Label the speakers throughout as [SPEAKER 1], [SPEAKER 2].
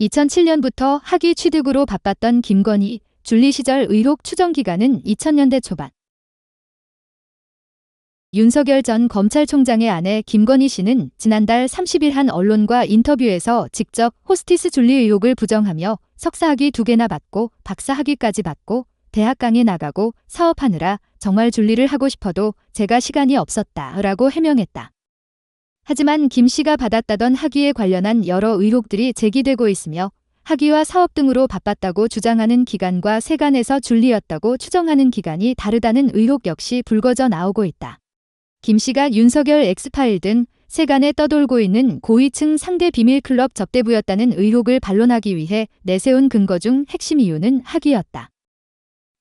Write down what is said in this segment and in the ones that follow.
[SPEAKER 1] 2007년부터 학위 취득으로 바빴던 김건희, 줄리 시절 의혹 추정 기간은 2000년대 초반. 윤석열 전 검찰총장의 아내 김건희 씨는 지난달 30일 한 언론과 인터뷰에서 직접 호스티스 줄리 의혹을 부정하며 석사학위 2개나 받고 박사학위까지 받고 대학 강의 나가고 사업하느라 정말 줄리를 하고 싶어도 제가 시간이 없었다라고 해명했다. 하지만 김 씨가 받았다던 학위에 관련한 여러 의혹들이 제기되고 있으며 학위와 사업 등으로 바빴다고 주장하는 기간과 세간에서 줄리였다고 추정하는 기간이 다르다는 의혹 역시 불거져 나오고 있다. 김 씨가 윤석열 엑스파일 등 세간에 떠돌고 있는 고위층 상대 비밀 클럽 접대부였다는 의혹을 반론하기 위해 내세운 근거 중 핵심 이유는 학위였다.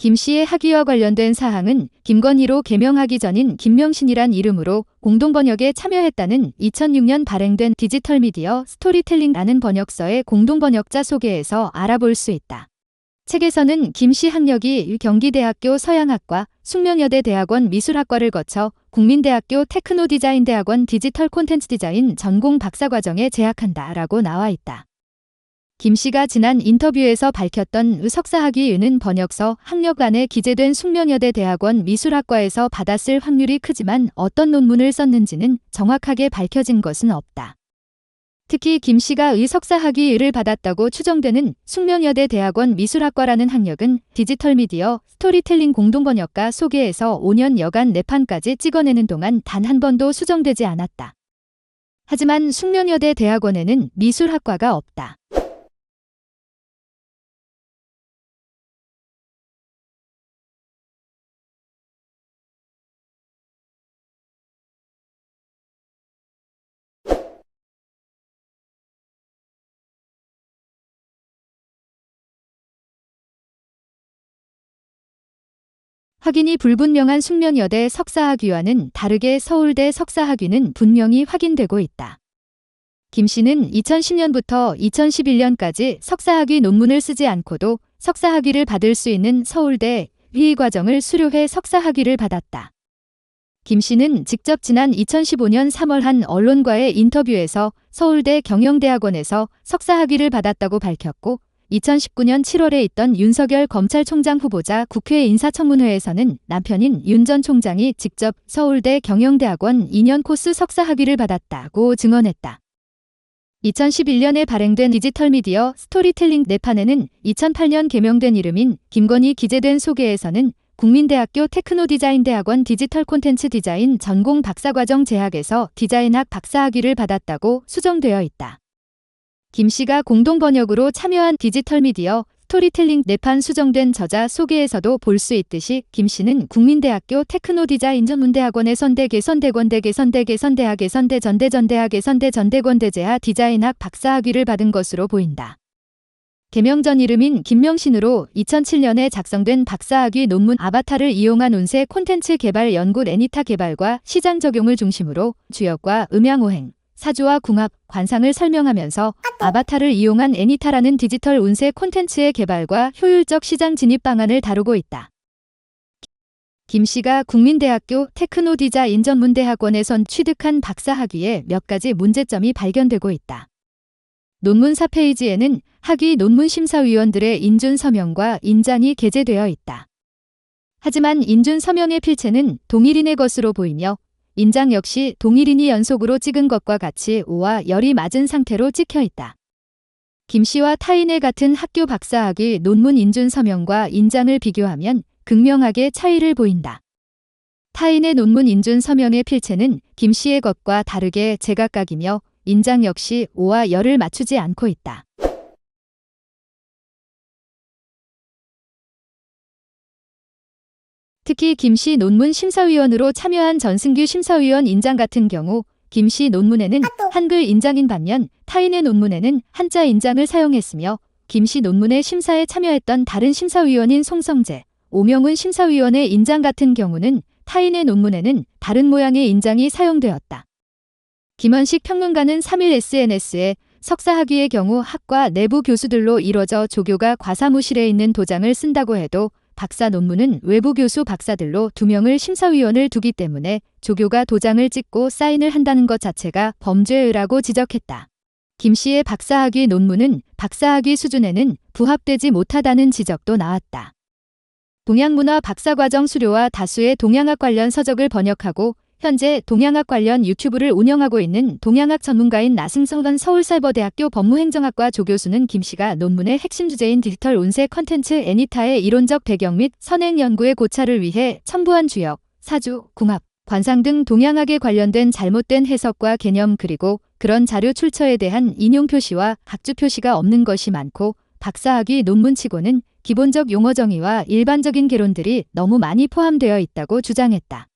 [SPEAKER 1] 김 씨의 학위와 관련된 사항은 김건희로 개명하기 전인 김명신이란 이름으로 공동번역에 참여했다는 2006년 발행된 디지털 미디어 스토리텔링라는 번역서의 공동번역자 소개에서 알아볼 수 있다. 책에서는 김 씨 학력이 경기대학교 서양학과, 숙명여대 대학원 미술학과를 거쳐 국민대학교 테크노디자인대학원 디지털 콘텐츠 디자인 전공 박사과정에 재학한다라고 나와 있다. 김 씨가 지난 인터뷰에서 밝혔던 석사학위는 번역서 학력 안에 기재된 숙명여대 대학원 미술학과에서 받았을 확률이 크지만 어떤 논문을 썼는지는 정확하게 밝혀진 것은 없다. 특히 김 씨가 석사학위를 받았다고 추정되는 숙명여대 대학원 미술학과라는 학력은 디지털 미디어 스토리텔링 공동번역가 소개에서 5년 여간 4판까지 찍어내는 동안 단 한 번도 수정되지 않았다. 하지만 숙명여대 대학원에는 미술학과가 없다. 확인이 불분명한 숙명여대 석사학위와는 다르게 서울대 석사학위는 분명히 확인되고 있다. 김 씨는 2010년부터 2011년까지 석사학위 논문을 쓰지 않고도 석사학위를 받을 수 있는 서울대 회의 과정을 수료해 석사학위를 받았다. 김 씨는 직접 지난 2015년 3월 한 언론과의 인터뷰에서 서울대 경영대학원에서 석사학위를 받았다고 밝혔고 2019년 7월에 있던 윤석열 검찰총장 후보자 국회 인사청문회에서는 남편인 윤 전 총장이 직접 서울대 경영대학원 2년 코스 석사학위를 받았다고 증언했다. 2011년에 발행된 디지털 미디어 스토리텔링 4판에는 2008년 개명된 이름인 김건희 기재된 소개에서는 국민대학교 테크노디자인대학원 디지털 콘텐츠 디자인 전공 박사과정 재학에서 디자인학 박사학위를 받았다고 수정되어 있다. 김 씨가 공동번역으로 참여한 디지털 미디어 스토리텔링 4판 수정된 저자 소개에서도 볼 수 있듯이 김 씨는 국민대학교 테크노디자인 전문대학원의 선대대선대전대전대학의 선대전대학의 선대전대권대제하 디자인학 박사학위를 받은 것으로 보인다. 개명 전 이름인 김명신으로 2007년에 작성된 박사학위 논문 아바타를 이용한 운세 콘텐츠 개발 연구 애니타 개발과 시장 적용을 중심으로 주역과 음향오행, 사주와 궁합, 관상을 설명하면서 아바타를 이용한 애니타라는 디지털 운세 콘텐츠의 개발과 효율적 시장 진입 방안을 다루고 있다. 김 씨가 국민대학교 테크노디자인 전문대학원에선 취득한 박사학위에 몇 가지 문제점이 발견되고 있다. 논문 4페이지에는 학위 논문 심사위원들의 인준 서명과 인장이 게재되어 있다. 하지만 인준 서명의 필체는 동일인의 것으로 보이며 인장 역시 동일인이 연속으로 찍은 것과 같이 O와 열이 맞은 상태로 찍혀 있다. 김 씨와 타인의 같은 학교 박사학위 논문 인준 서명과 인장을 비교하면 극명하게 차이를 보인다. 타인의 논문 인준 서명의 필체는 김 씨의 것과 다르게 제각각이며 인장 역시 O와 열을 맞추지 않고 있다. 특히 김 씨 논문 심사위원으로 참여한 전승규 심사위원 인장 같은 경우 김 씨 논문에는 한글 인장인 반면 타인의 논문에는 한자 인장을 사용했으며 김 씨 논문의 심사에 참여했던 다른 심사위원인 송성재, 오명훈 심사위원의 인장 같은 경우는 타인의 논문에는 다른 모양의 인장이 사용되었다. 김원식 평론가는 3일 SNS에 석사학위의 경우 학과 내부 교수들로 이뤄져 조교가 과사무실에 있는 도장을 쓴다고 해도 박사 논문은 외부 교수 박사들로 2명을 심사위원을 두기 때문에 조교가 도장을 찍고 사인을 한다는 것 자체가 범죄의라고 지적했다. 김 씨의 박사학위 논문은 박사학위 수준에는 부합되지 못하다는 지적도 나왔다. 동양문화 박사과정 수료와 다수의 동양학 관련 서적을 번역하고 현재 동양학 관련 유튜브를 운영하고 있는 동양학 전문가인 나승선 서울사이버대학교 법무행정학과 조교수는 김 씨가 논문의 핵심 주제인 디지털 운세 컨텐츠 애니타의 이론적 배경 및 선행 연구의 고찰을 위해 첨부한 주역, 사주, 궁합, 관상 등 동양학에 관련된 잘못된 해석과 개념 그리고 그런 자료 출처에 대한 인용 표시와 각주 표시가 없는 것이 많고 박사학위 논문치고는 기본적 용어 정의와 일반적인 개론들이 너무 많이 포함되어 있다고 주장했다.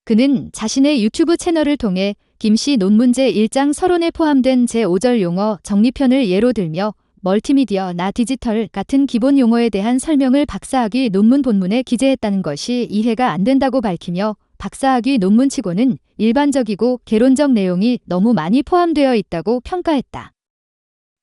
[SPEAKER 1] 그는 자신의 유튜브 채널을 통해 김 씨 논문 제1장 서론에 포함된 제5절 용어 정리편을 예로 들며 멀티미디어나 디지털 같은 기본 용어에 대한 설명을 박사학위 논문 본문에 기재했다는 것이 이해가 안 된다고 밝히며 박사학위 논문치고는 일반적이고 개론적 내용이 너무 많이 포함되어 있다고 평가했다.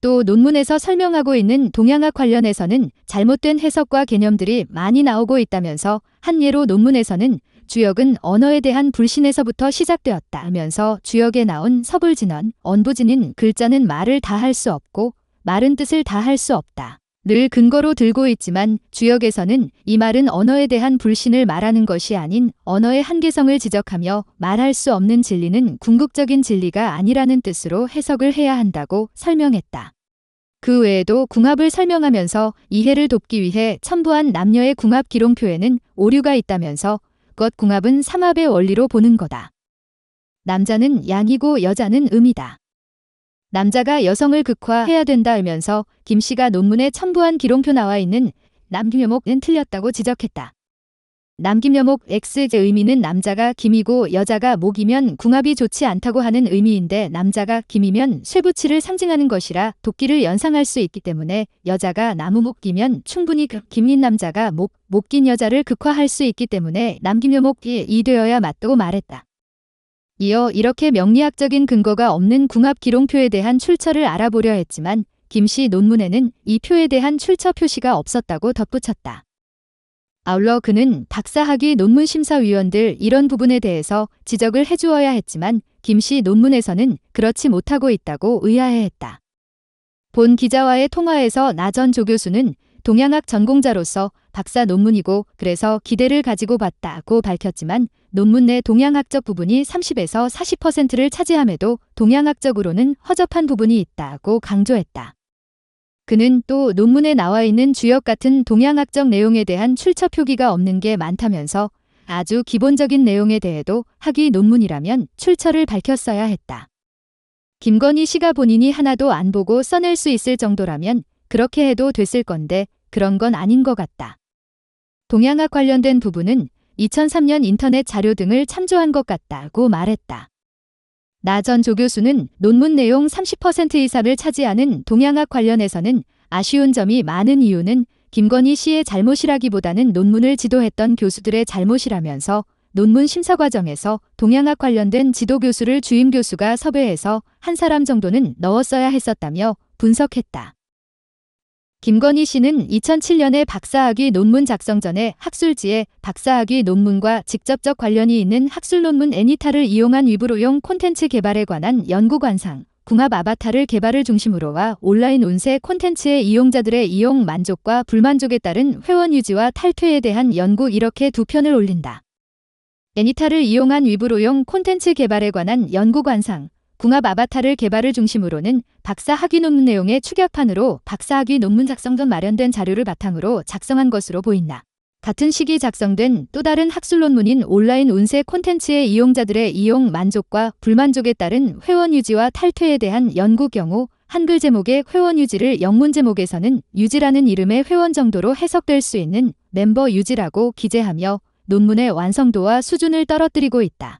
[SPEAKER 1] 또 논문에서 설명하고 있는 동양학 관련해서는 잘못된 해석과 개념들이 많이 나오고 있다면서 한 예로 논문에서는 주역은 언어에 대한 불신에서부터 시작되었다 하면서 주역에 나온 서불진언, 언부진인 글자는 말을 다 할 수 없고 말은 뜻을 다 할 수 없다. 늘 근거로 들고 있지만 주역에서는 이 말은 언어에 대한 불신을 말하는 것이 아닌 언어의 한계성을 지적하며 말할 수 없는 진리는 궁극적인 진리가 아니라는 뜻으로 해석을 해야 한다고 설명했다. 그 외에도 궁합을 설명하면서 이해를 돕기 위해 첨부한 남녀의 궁합 기록표에는 오류가 있다면서 것 궁합은 삼합의 원리로 보는 거다. 남자는 양이고 여자는 음이다. 남자가 여성을 극화해야 된다 하면서 김 씨가 논문에 첨부한 기록표 나와 있는 남김여목은 틀렸다고 지적했다. 남김여목 X의 의미는 남자가 김이고 여자가 목이면 궁합이 좋지 않다고 하는 의미인데 남자가 김이면 쇠붙이를 상징하는 것이라 도끼를 연상할 수 있기 때문에 여자가 나무목기면 충분히 김인 남자가 목긴 여자를 극화할 수 있기 때문에 남김여목이 이되어야 맞다고 말했다. 이어 이렇게 명리학적인 근거가 없는 궁합 기록표에 대한 출처를 알아보려 했지만 김 씨 논문에는 이 표에 대한 출처 표시가 없었다고 덧붙였다. 아울러 그는 박사학위 논문 심사위원들 이런 부분에 대해서 지적을 해주어야 했지만 김 씨 논문에서는 그렇지 못하고 있다고 의아해했다. 본 기자와의 통화에서 나 전 조교수는 동양학 전공자로서 박사 논문이고 그래서 기대를 가지고 봤다고 밝혔지만 논문 내 동양학적 부분이 30에서 40%를 차지함에도 동양학적으로는 허접한 부분이 있다고 강조했다. 그는 또 논문에 나와 있는 주역 같은 동양학적 내용에 대한 출처 표기가 없는 게 많다면서 아주 기본적인 내용에 대해도 학위 논문이라면 출처를 밝혔어야 했다. 김건희 씨가 본인이 하나도 안 보고 써낼 수 있을 정도라면 그렇게 해도 됐을 건데 그런 건 아닌 것 같다. 동양학 관련된 부분은 2003년 인터넷 자료 등을 참조한 것 같다고 말했다. 나 전 조교수는 논문 내용 30% 이상을 차지하는 동양학 관련해서는 아쉬운 점이 많은 이유는 김건희 씨의 잘못이라기보다는 논문을 지도했던 교수들의 잘못이라면서 논문 심사 과정에서 동양학 관련된 지도 교수를 주임 교수가 섭외해서 한 사람 정도는 넣었어야 했었다며 분석했다. 김건희 씨는 2007년에 박사학위 논문 작성 전에 학술지에 박사학위 논문과 직접적 관련이 있는 학술 논문 애니타를 이용한 위브로용 콘텐츠 개발에 관한 연구 관상, 궁합 아바타를 개발을 중심으로와 온라인 운세 콘텐츠의 이용자들의 이용 만족과 불만족에 따른 회원 유지와 탈퇴에 대한 연구 이렇게 두 편을 올린다. 애니타를 이용한 위브로용 콘텐츠 개발에 관한 연구 관상, 궁합 아바타를 개발을 중심으로는 박사 학위 논문 내용의 축약판으로 박사 학위 논문 작성 전 마련된 자료를 바탕으로 작성한 것으로 보인다. 같은 시기 작성된 또 다른 학술 논문인 온라인 운세 콘텐츠의 이용자들의 이용 만족과 불만족에 따른 회원 유지와 탈퇴에 대한 연구 경우 한글 제목의 회원 유지를 영문 제목에서는 유지라는 이름의 회원 정도로 해석될 수 있는 멤버 유지라고 기재하며 논문의 완성도와 수준을 떨어뜨리고 있다.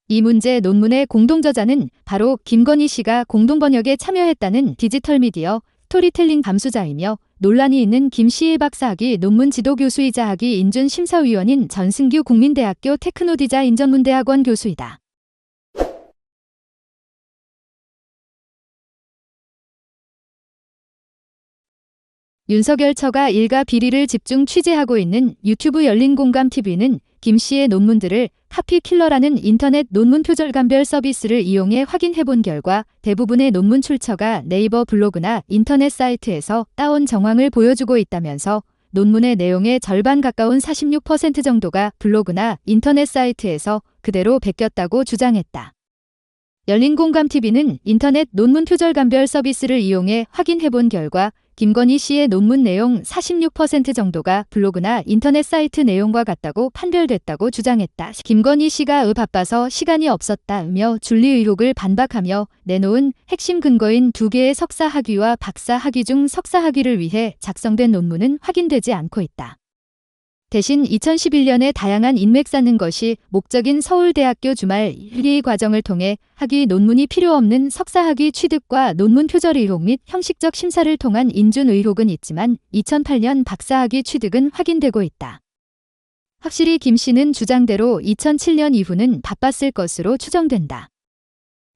[SPEAKER 1] 이 문제 논문의 공동저자는 바로 김건희 씨가 공동번역에 참여했다는 디지털 미디어 스토리텔링 감수자이며 논란이 있는 김 씨의 박사학위 논문 지도교수이자 학위 인준 심사위원인 전승규 국민대학교 테크노디자인 전문대학원 교수이다. 윤석열 처가 일가 비리를 집중 취재하고 있는 유튜브 열린공감TV는 김 씨의 논문들을 하피킬러라는 인터넷 논문 표절감별 서비스를 이용해 확인해본 결과 대부분의 논문 출처가 네이버 블로그나 인터넷 사이트에서 따온 정황을 보여주고 있다면서 논문의 내용의 절반 가까운 46% 정도가 블로그나 인터넷 사이트에서 그대로 베꼈다고 주장했다. 열린공감TV는 인터넷 논문 표절감별 서비스를 이용해 확인해본 결과 김건희 씨의 논문 내용 46% 정도가 블로그나 인터넷 사이트 내용과 같다고 판별됐다고 주장했다. 김건희 씨가 바빠서 시간이 없었다며 준리 의혹을 반박하며 내놓은 핵심 근거인 2개의 석사 학위와 박사 학위 중 석사 학위를 위해 작성된 논문은 확인되지 않고 있다. 대신 2011년에 다양한 인맥 쌓는 것이 목적인 서울대학교 주말 1기 과정을 통해 학위 논문이 필요 없는 석사학위 취득과 논문 표절 의혹 및 형식적 심사를 통한 인준 의혹은 있지만 2008년 박사학위 취득은 확인되고 있다. 확실히 김 씨는 주장대로 2007년 이후는 바빴을 것으로 추정된다.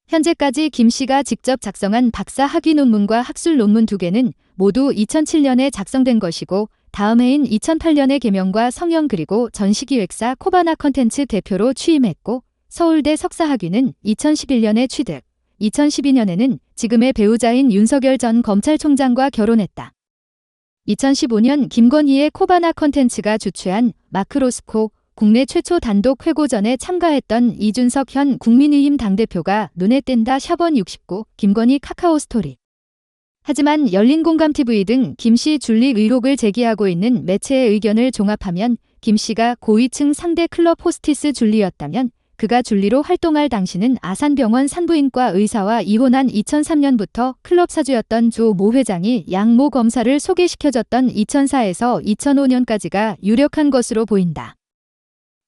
[SPEAKER 1] 현재까지 김 씨가 직접 작성한 박사 학위 논문과 학술 논문 2개는 모두 2007년에 작성된 것이고 다음 해인 2008년에 개명과 성형 그리고 전시기획사 코바나 컨텐츠 대표로 취임했고 서울대 석사학위는 2011년에 취득, 2012년에는 지금의 배우자인 윤석열 전 검찰총장과 결혼했다. 2015년 김건희의 코바나 컨텐츠가 주최한 마크로스코 국내 최초 단독 회고전에 참가했던 이준석 현 국민의힘 당대표가 눈에 띈다. 샤번 69 김건희 카카오스토리. 하지만 열린공감TV 등 김 씨 준리 의혹을 제기하고 있는 매체의 의견을 종합하면 김 씨가 고위층 상대 클럽 호스티스 줄리였다면 그가 줄리로 활동할 당시는 아산병원 산부인과 의사와 이혼한 2003년부터 클럽 사주였던 조 모 회장이 양 모 검사를 소개시켜줬던 2004에서 2005년까지가 유력한 것으로 보인다.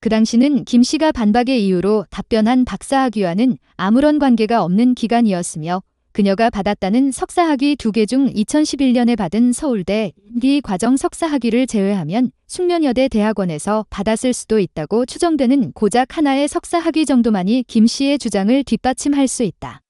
[SPEAKER 1] 그 당시는 김 씨가 반박의 이유로 답변한 박사학위와는 아무런 관계가 없는 기간이었으며 그녀가 받았다는 석사학위 2개 중 2011년에 받은 서울대 1기 과정 석사학위를 제외하면 숙련여대 대학원에서 받았을 수도 있다고 추정되는 고작 하나의 석사학위 정도만이 김 씨의 주장을 뒷받침할 수 있다.